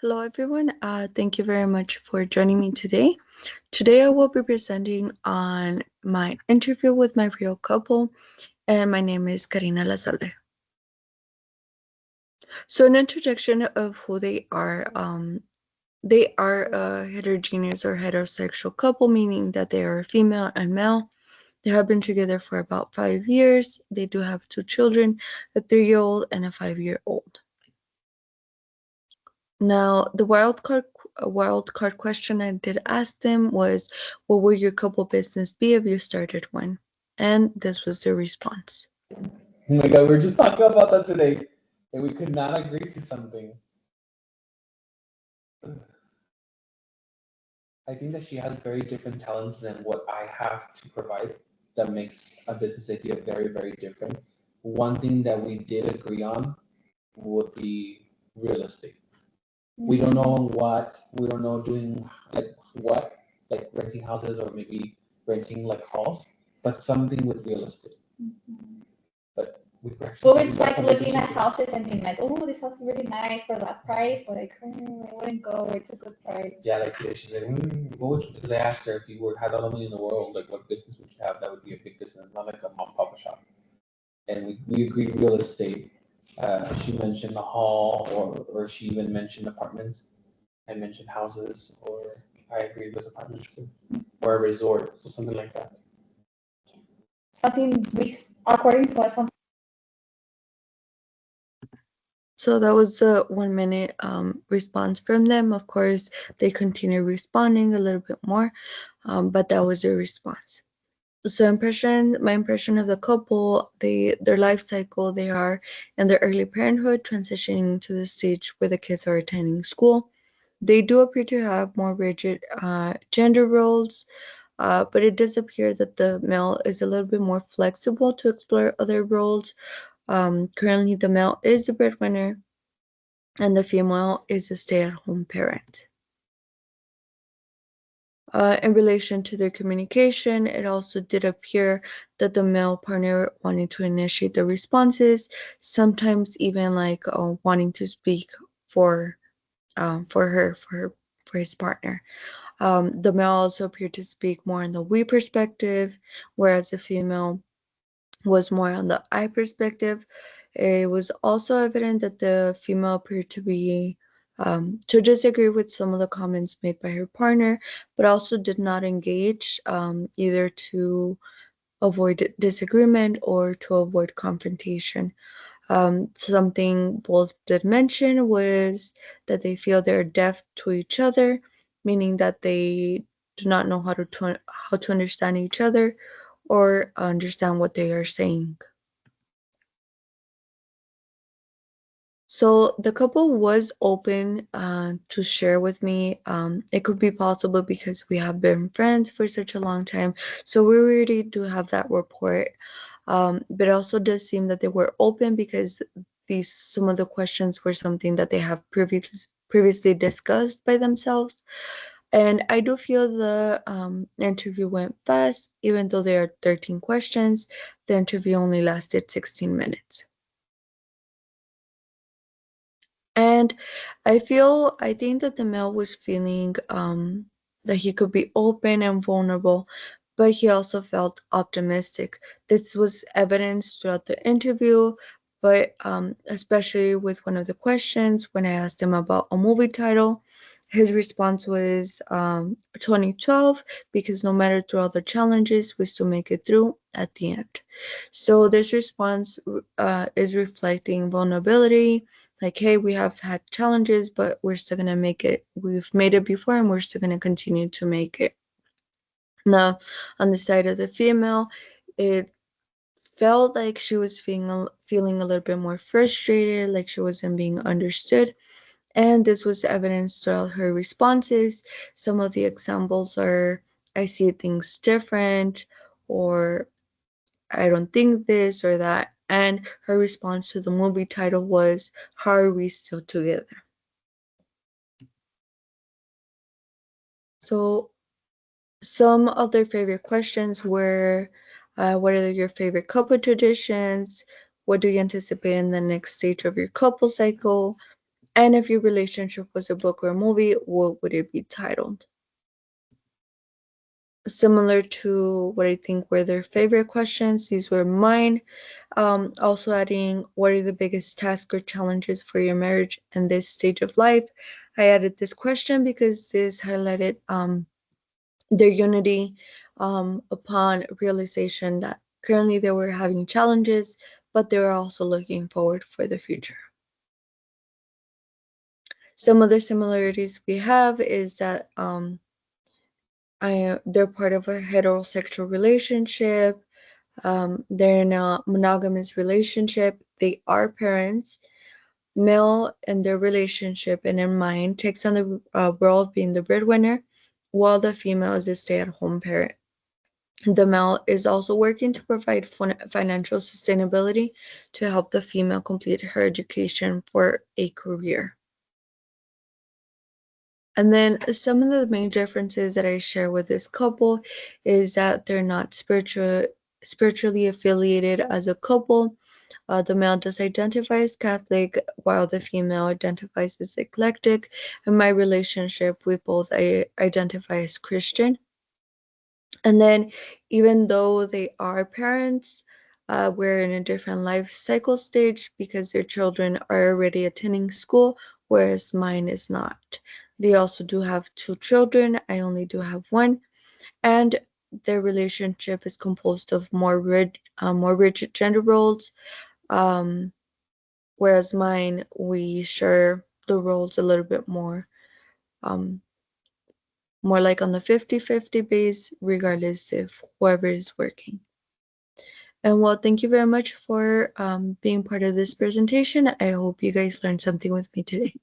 Hello, everyone. Thank you very much for joining me today. Today, I will be presenting on my interview with my real couple, and my name is Karina Lazalde. So, an introduction of who they are. They are a heterogeneous or heterosexual couple, meaning that they are female and male. They have been together for about 5 years. They do have two children, a 3-year-old and a 5-year-old. Now, the wild card question I did ask them was, what would your couple business be if you started one? And this was their response. Oh my god, we were just talking about that today, and we could not agree to something. I think that she has very different talents than what I have to provide. That makes a business idea very, very different. One thing that we did agree on would be real estate. We don't know what, we don't know doing like what, like renting houses or maybe renting like halls, but something with real estate. But we were actually Well, having it's that like looking at conversation. houses and being like, oh, this house is really nice for that price. Like, I wouldn't go. It's a good price. Yeah, like today she's like, what would you, because I asked her if you would had all the money in the world, like what business would you have that would be a big business, not like a mom pop shop. And we agreed real estate. She mentioned a hall, or she even mentioned apartments. I mentioned houses, or I agreed with apartments too, or a resort, so something like that. Something according to us, something. So that was a 1 minute response from them. Of course, they continue responding a little bit more, but that was their response. So my impression of the couple, their life cycle, they are in their early parenthood, transitioning to the stage where the kids are attending school. They do appear to have more rigid gender roles, but it does appear that the male is a little bit more flexible to explore other roles. Currently, the male is the breadwinner, and the female is a stay-at-home parent. In relation to their communication, it also did appear that the male partner wanted to initiate the responses, sometimes even like wanting to speak for for his partner. The male also appeared to speak more in the we perspective, whereas the female was more on the I perspective. It was also evident that the female appeared to disagree with some of the comments made by her partner, but also did not engage, either to avoid disagreement or to avoid confrontation. Something both did mention was that they feel they're deaf to each other, meaning that they do not know how to understand each other or understand what they are saying. So the couple was open to share with me. It could be possible because we have been friends for such a long time, so we already do have that rapport. But it also does seem that they were open because these some of the questions were something that they have previously discussed by themselves. And I do feel the interview went fast, even though there are 13 questions. The interview only lasted 16 minutes. And I think that the male was feeling that he could be open and vulnerable, but he also felt optimistic. This was evidenced throughout the interview, but especially with one of the questions when I asked him about a movie title. His response was 2012, because no matter through all the challenges, we still make it through at the end. So this response is reflecting vulnerability, like, hey, we have had challenges, but we're still gonna make it. We've made it before, and we're still gonna continue to make it. Now, on the side of the female, it felt like she was feeling a little bit more frustrated, like she wasn't being understood. And this was evidenced throughout her responses. Some of the examples are, I see things different, or I don't think this or that. And her response to the movie title was, how are we still together? So some of their favorite questions were, what are your favorite couple traditions? What do you anticipate in the next stage of your couple cycle? And if your relationship was a book or a movie, what would it be titled? Similar to what I think were their favorite questions, these were mine. Also adding, what are the biggest tasks or challenges for your marriage in this stage of life? I added this question because this highlighted their unity upon realization that currently they were having challenges, but they were also looking forward for the future. Some other similarities we have is that they're part of a heterosexual relationship. They're in a monogamous relationship. They are parents. Male in their relationship and in mine takes on the role of being the breadwinner, while the female is a stay-at-home parent. The male is also working to provide financial sustainability to help the female complete her education for a career. And then some of the main differences that I share with this couple is that they're not spiritually affiliated as a couple. The male does identify as Catholic, while the female identifies as eclectic. In my relationship, we both identify as Christian. And then, even though they are parents, we're in a different life cycle stage because their children are already attending school, whereas mine is not. They also do have two children. I only do have one. And their relationship is composed of more rigid gender roles, um, whereas mine, we share the roles a little bit um, more like on the 50-50 base, regardless if whoever is working. And well, thank you very much for being part of this presentation. I hope you guys learned something with me today.